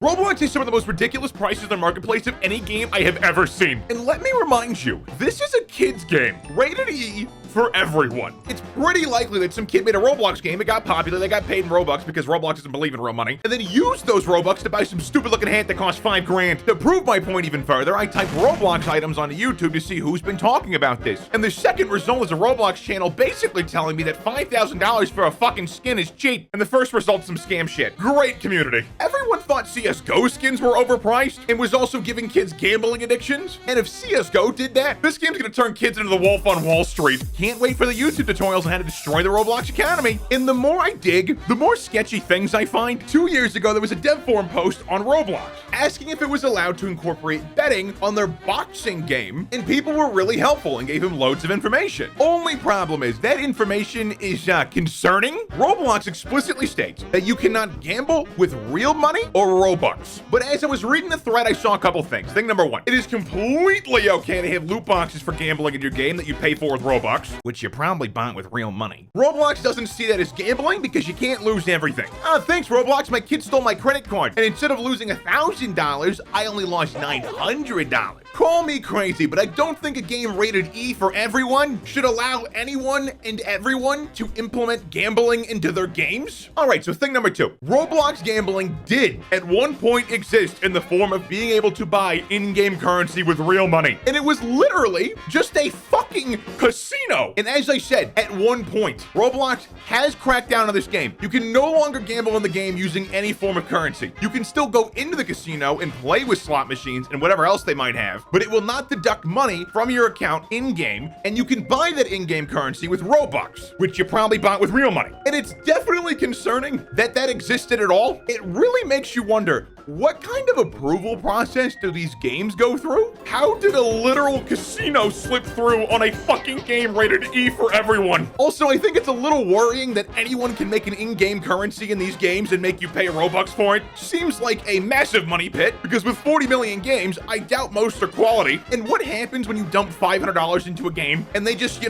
Roblox has some of the most ridiculous prices in the marketplace of any game I have ever seen. And let me remind you, this is a kid's game, rated E for everyone. It's pretty likely that some kid made a Roblox game, it got popular, they got paid in Robux because Roblox doesn't believe in real money, and then used those Robux to buy some stupid looking hat that cost $5 grand. To prove my point even further, I typed Roblox items onto YouTube to see who's been talking about this. And the second result is a Roblox channel basically telling me that $5,000 for a fucking skin is cheap, and the first result's some scam shit. Great community. Everyone thought CSGO skins were overpriced and was also giving kids gambling addictions. And if CSGO did that, this game's gonna turn kids into the Wolf on Wall Street. Can't wait for the YouTube tutorials on how to destroy the Roblox economy. And the more I dig, the more sketchy things I find. 2 years ago, there was a dev forum post on Roblox asking if it was allowed to incorporate betting on their boxing game, and people were really helpful and gave him loads of information. Only problem is that information is concerning. Roblox explicitly states that you cannot gamble with real money or Robux. But as I was reading the thread, I saw a couple things. Thing number one, it is completely okay to have loot boxes for gambling in your game that you pay for with Robux, which you probably bought with real money. Roblox doesn't see that as gambling because you can't lose everything. Thanks Roblox, my kid stole my credit card, and instead of losing $1,000, I only lost $900. Call me crazy, but I don't think a game rated E for everyone should allow anyone and everyone to implement gambling into their games. All right, so thing number two, Roblox gambling did at one point exist in the form of being able to buy in-game currency with real money. And it was literally just a fucking casino. And as I said, at one point, Roblox has cracked down on this game. You can no longer gamble in the game using any form of currency. You can still go into the casino and play with slot machines and whatever else they might have, but it will not deduct money from your account in-game, and you can buy that in-game currency with Robux, which you probably bought with real money. And it's definitely concerning that that existed at all. It really makes you wonder, what kind of approval process do these games go through? How did a literal casino slip through on a fucking game rated E for everyone? Also, I think it's a little worrying that anyone can make an in-game currency in these games and make you pay Robux for it. Seems like a massive money pit, because with 40 million games, I doubt most are quality. And what happens when you dump $500 into a game and they just,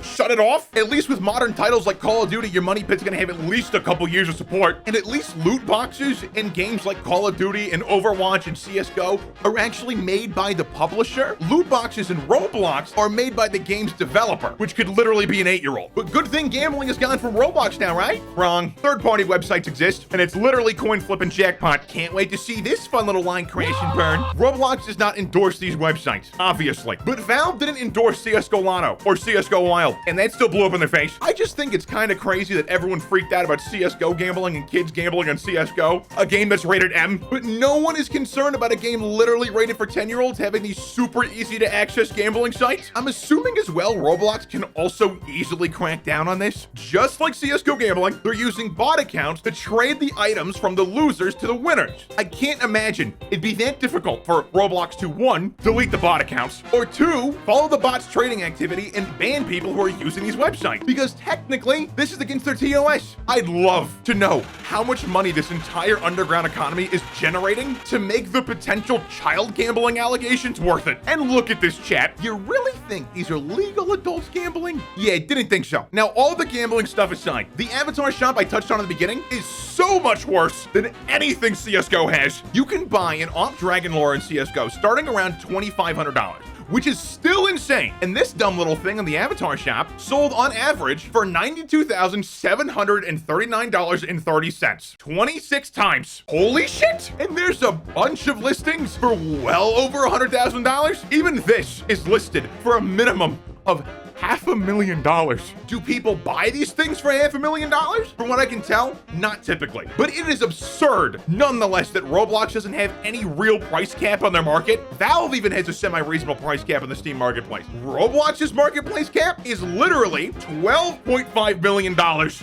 shut it off? At least with modern titles like Call of Duty, your money pit's gonna have at least a couple years of support. And at least loot boxes in games like Call of Duty and Overwatch and CSGO are actually made by the publisher. Loot boxes in Roblox are made by the game's developer, which could literally be an 8-year-old. But good thing gambling has gone from Roblox now, right? Wrong. Third-party websites exist, and it's literally coin flip and jackpot. Can't wait to see this fun little line crash and burn. Roblox does not endorse these websites, obviously. But Valve didn't endorse CSGO Lotto or CSGO Wild, and that still blew up in their face. I just think it's kind of crazy that everyone freaked out about CSGO gambling and kids gambling on CSGO, a game that's rated M, but no one is concerned about a game literally rated for 10-year-olds having these super easy to access gambling sites. I'm assuming as well Roblox can also easily crack down on this. Just like CSGO gambling, they're using bot accounts to trade the items from the losers to the winners. I can't imagine it'd be that difficult for Roblox to 1, delete the bot accounts, or 2, follow the bot's trading activity and ban people who are using these websites, because technically this is against their TOS. I'd love to know how much money this entire underground economy is generating to make the potential child gambling allegations worth it. And look at this chat. You really think these are legal adults gambling? Yeah, didn't think so. Now, all the gambling stuff aside, the Avatar Shop I touched on at the beginning is so much worse than anything CSGO has. You can buy an Op Dragon lore in CSGO starting around $2,500. Which is still insane. And this dumb little thing on the Avatar Shop sold on average for $92,739.30. 26 times. Holy shit! And there's a bunch of listings for well over $100,000. Even this is listed for a minimum of $500,000. Do people buy these things for $500,000? From what I can tell, not typically. But it is absurd, nonetheless, that Roblox doesn't have any real price cap on their market. Valve even has a semi-reasonable price cap on the Steam marketplace. Roblox's marketplace cap is literally $12.5 million.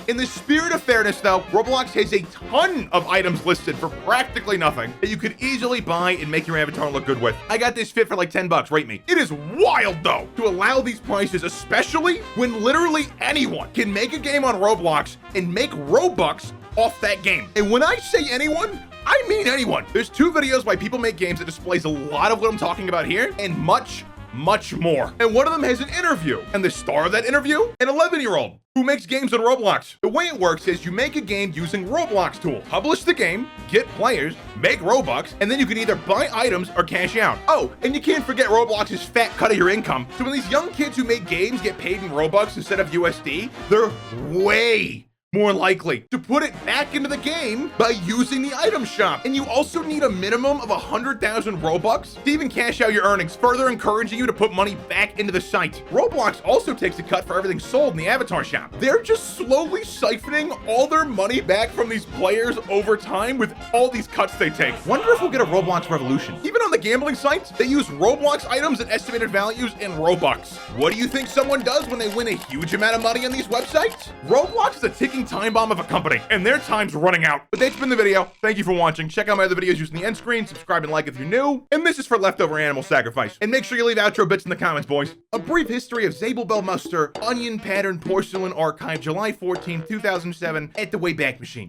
In the spirit of fairness, though, Roblox has a ton of items listed for practically nothing that you could easily buy and make your avatar look good with. I got this fit for like 10 bucks, rate me. It is wild, though, to allow these prices, especially when literally anyone can make a game on Roblox and make Robux off that game. And when I say anyone, I mean anyone. There's 2 videos by PeopleMakeGames that displays a lot of what I'm talking about here and much more. And one of them has an interview, and the star of that interview, an 11-year-old who makes games on Roblox. The way it works is you make a game using Roblox tool, publish the game, get players, make Robux, and then you can either buy items or cash out. Oh, and you can't forget Roblox's fat cut of your income. So when these young kids who make games get paid in Robux instead of USD, they're way more likely to put it back into the game by using the item shop. And you also need a minimum of 100,000 Robux to even cash out your earnings, further encouraging you to put money back into the site. Roblox also takes a cut for everything sold in the Avatar Shop. They're just slowly siphoning all their money back from these players over time with all these cuts they take. Wonder if we'll get a Roblox revolution. Even on the gambling sites, they use Roblox items and estimated values in Robux. What do you think someone does when they win a huge amount of money on these websites? Roblox is a ticking time bomb of a company, and their time's running out. But that's been the video. Thank you for watching. Check out my other videos using the end screen. Subscribe and like if you're new. And this is for leftover animal sacrifice. And make sure you leave outro bits in the comments, boys. A brief history of Zabel Belmuster, Onion Pattern Porcelain Archive, July 14, 2007, at the Wayback Machine.